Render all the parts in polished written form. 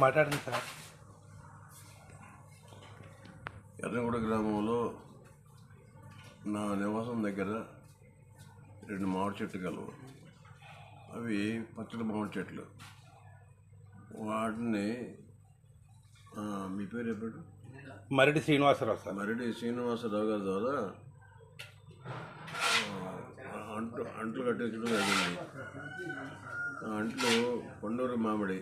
మాట్లాడండి సార్. ఎర్రగూడ గ్రామంలో నా నివాసం దగ్గర 2 మామిడి చెట్లు కలవు. అవి పచ్చడి మామిడి చెట్లు. వాటిని మీ పేరు ఎప్పుడు? మరిడి శ్రీనివాసరావు సార్. మరిడి శ్రీనివాసరావు గారి ద్వారా అంట్లు కట్టించడం జరిగింది. అంట్లు కొండూరు మామిడి.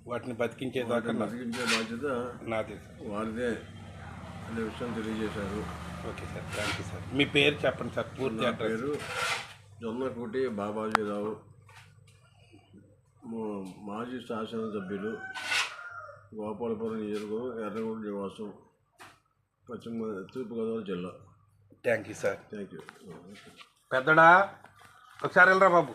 వాటిని బతికించేదాకా బతికించే బాధ్యత నాదే వారిదే అనే విషయం తెలియజేశారు. Okay sir, thank you sir. మీ పేరు చెప్పండి సార్, పూర్తి అడ్రస్. పేరు జొన్నకోటి బాబాజీరావు, మాజీ శాసనసభ్యులు, గోపాలపురం నియోజకవర్గం, ఎర్రగూడ నివాసం, తూర్పుగోదావరి జిల్లా. Thank you sir. Thank you. పెద్దడా ఒకసారి వెళ్ళరా బాబు.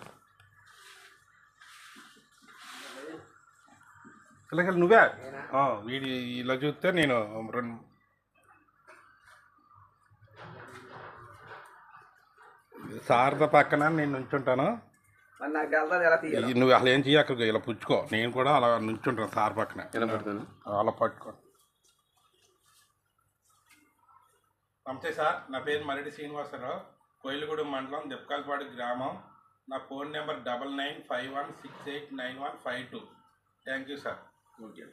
ఇలాగ నువ్వే వీడి ఇలా చూస్తే నేను 2 సారథ పక్కన నేను నుంచుంటాను. నువ్వు అసలు ఏం చేయక్కడికి ఇలా పుచ్చుకో, నేను కూడా అలా నుంచుంటాను సార్ పక్కన. అలా పట్టుకో. నమస్తే సార్, నా పేరు మరిడి శ్రీనివాసరావు, కోయిలగూడెం మండలం, దెప్పకాలపాడు గ్రామం. నా phone number 9951689152. Thank you sir. Okay.